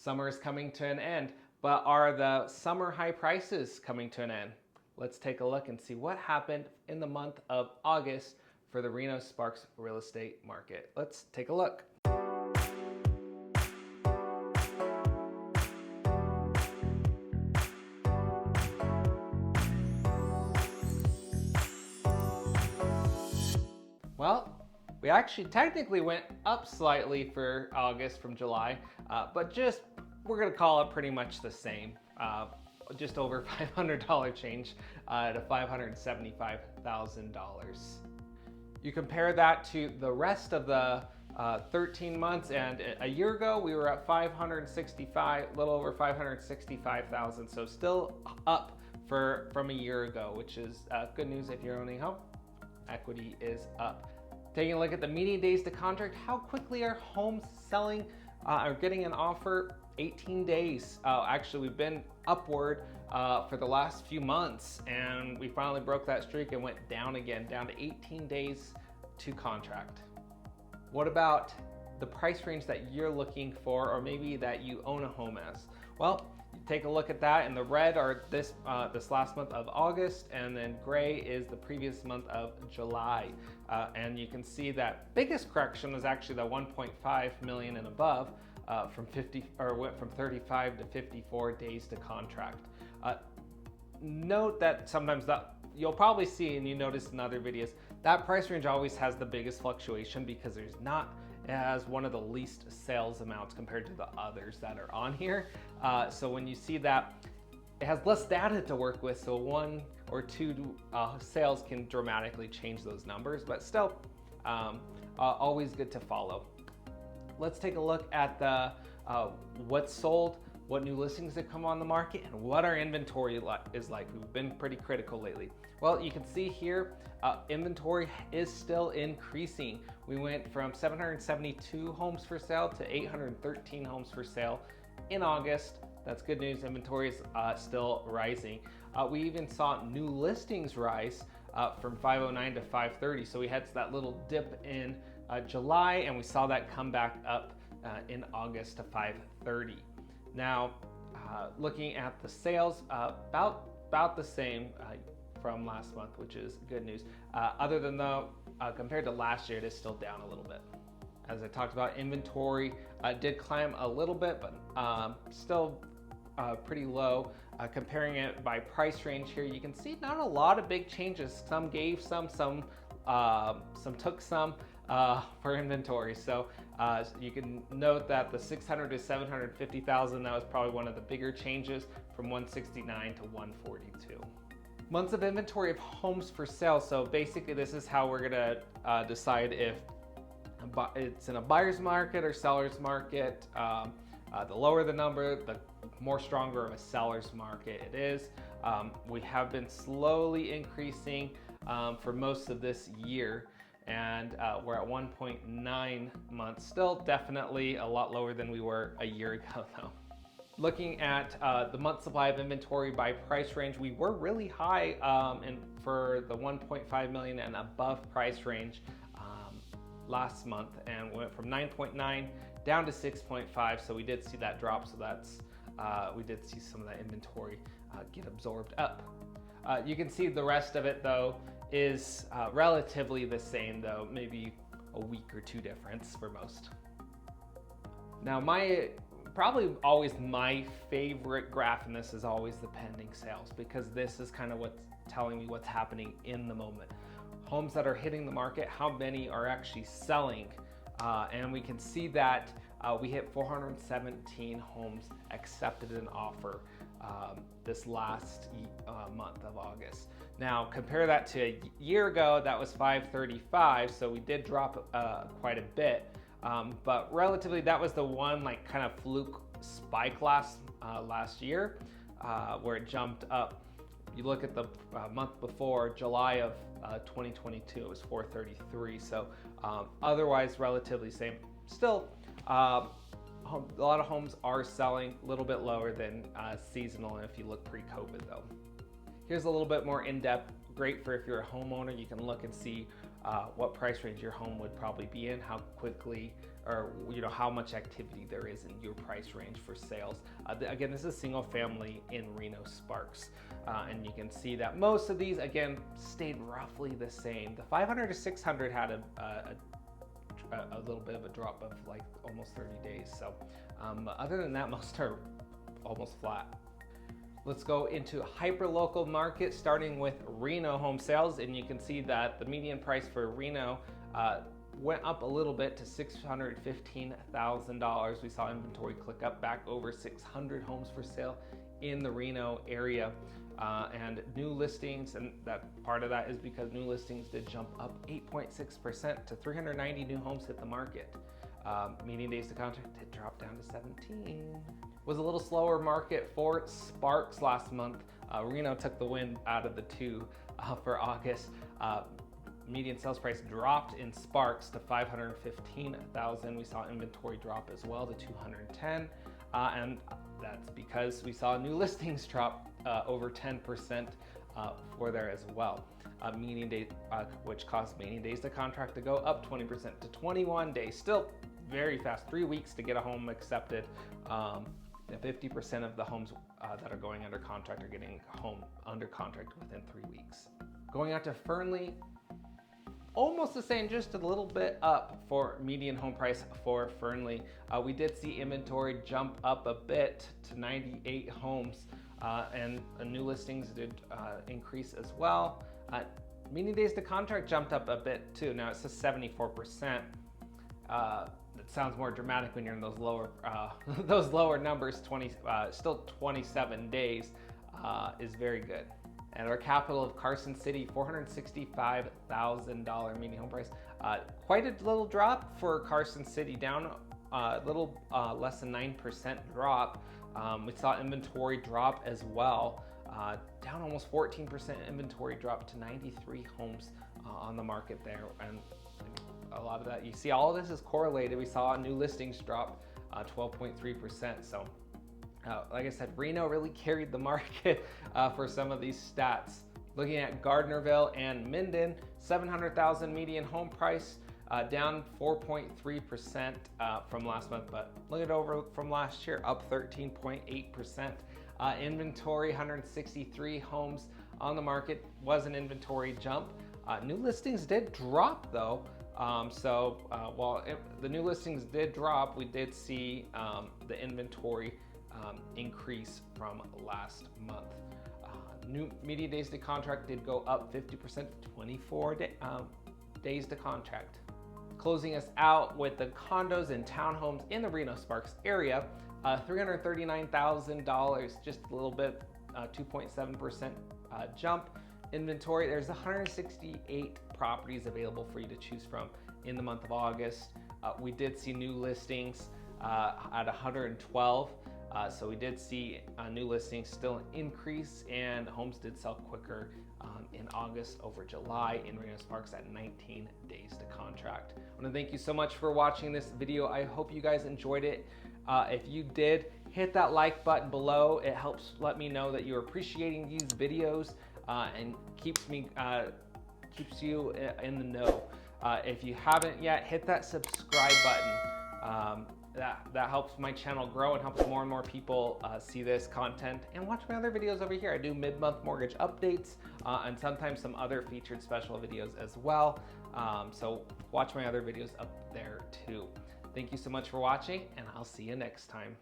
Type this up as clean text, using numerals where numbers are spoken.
Summer is coming to an end, but are the summer high prices coming to an end? Let's take a look and see what happened in the month of August for the Reno-Sparks real estate market. Let's take a look. Well, we actually technically went up slightly for August from July, but we're gonna call it pretty much the same. Just over $500 change to $575,000. You compare that to the rest of the 13 months, and a year ago we were at a little over 565,000, so still up from a year ago, which is good news if you're owning a home. Equity is up. Taking a look at the median days to contract, how quickly are homes selling or getting an offer? 18 days. Actually, we've been upward for the last few months, and we finally broke that streak and went down again, down to 18 days to contract. What about the price range that you're looking for, or maybe that you own a home as? Well, take a look at that. In the red are this last month of August, and then gray is the previous month of July. And you can see that biggest correction was actually the 1.5 million and above, went from 35 to 54 days to contract. Note that sometimes you'll probably see, and you notice in other videos, that price range always has the biggest fluctuation because it has one of the least sales amounts compared to the others that are on here. So when you see that, it has less data to work with, so one or two sales can dramatically change those numbers, but still always good to follow. Let's take a look at the what's sold, what new listings have come on the market, and what our inventory is like. We've been pretty critical lately. Well, you can see here, inventory is still increasing. We went from 772 homes for sale to 813 homes for sale in August. That's good news. Inventory is still rising. We even saw new listings rise from 509 to 530. So we had that little dip in July, and we saw that come back up in August to 530. Now, looking at the sales, about the same from last month, which is good news. Other than though, compared to last year, it is still down a little bit. As I talked about, inventory did climb a little bit, but still pretty low. Comparing it by price range here, you can see not a lot of big changes. Some gave some took some for inventory. So you can note that the 600 to 750,000, that was probably one of the bigger changes, from 169 to 142. Months of inventory of homes for sale. So basically this is how we're gonna decide if it's in a buyer's market or seller's market. The lower the number, the more stronger of a seller's market it is. We have been slowly increasing for most of this year, and we're at 1.9 months. Still definitely a lot lower than we were a year ago though. Looking at the month supply of inventory by price range, we were really high for the 1.5 million and above price range last month, and went from 9.9 down to 6.5. So we did see that drop. So that's we did see some of that inventory get absorbed up. You can see the rest of it though is relatively the same though, maybe a week or two difference for most. Now probably always my favorite graph in this is always the pending sales, because this is kind of what's telling me what's happening in the moment. Homes that are hitting the market, how many are actually selling, and we can see that we hit 417 homes accepted an offer this last month of August. Now compare that to a year ago, that was 535, so we did drop quite a bit, but relatively that was the one kind of fluke spike last year where it jumped up. You look at the month before, July of 2022, it was 433, so otherwise relatively same. Still, a lot of homes are selling a little bit lower than seasonal, and if you look pre-COVID though. Here's a little bit more in-depth, great for if you're a homeowner. You can look and see what price range your home would probably be in, how quickly or how much activity there is in your price range for sales. Again, this is single family in Reno-Sparks. And you can see that most of these, again, stayed roughly the same. The 500 to 600 had a little bit of a drop of like almost 30 days. So other than that, most are almost flat. Let's go into hyperlocal market, starting with Reno home sales. And you can see that the median price for Reno went up a little bit to $615,000. We saw inventory click up back over 600 homes for sale in the Reno area. And new listings, and that part of that is because new listings did jump up 8.6% to 390 new homes hit the market. Median days to contract did drop down to 17. Was a little slower market for Sparks last month. Reno took the wind out of the two for August. Median sales price dropped in Sparks to $515,000. We saw inventory drop as well to 210, and that's because we saw new listings drop over 10% for there as well. Median day, which caused median days to contract to go up 20% to 21 days. Still very fast, 3 weeks to get a home accepted. 50% of the homes that are going under contract are getting a home under contract within 3 weeks. Going out to Fernley, almost the same, just a little bit up for median home price for Fernley. We did see inventory jump up a bit to 98 homes, and new listings did increase as well. Median days to contract jumped up a bit too. Now it says 74%. It sounds more dramatic when you're in those lower those lower numbers. Still 27 days is very good. And our capital of Carson City, $465,000 median home price. Quite a little drop for Carson City, down a little less than 9% drop. We saw inventory drop as well, down almost 14% inventory drop to 93 homes on the market there. And a lot of that, you see all of this is correlated. We saw new listings drop 12.3%. So like I said, Reno really carried the market for some of these stats. Looking at Gardnerville and Minden, $700,000 median home price, down 4.3% from last month, but look at over from last year, up 13.8%. Inventory, 163 homes on the market, was an inventory jump. New listings did drop though. While the new listings did drop, we did see the inventory increase from last month. New median days to contract did go up 50% to 24 days to contract. Closing us out with the condos and townhomes in the Reno-Sparks area, $339,000, just a little bit, 2.7% jump. Inventory, there's 168 properties available for you to choose from in the month of August. We did see new listings at 112. So we did see new listings still increase, and homes did sell quicker in August over July in Reno-Sparks at 19 days to contract. I want to thank you so much for watching this video. I hope you guys enjoyed it. If you did, hit that like button below. It helps let me know that you're appreciating these videos and keeps you in the know. If you haven't yet, hit that subscribe button. That helps my channel grow and helps more and more people see this content, and watch my other videos over here. I do mid-month mortgage updates and sometimes some other featured special videos as well. So watch my other videos up there too. Thank you so much for watching, and I'll see you next time.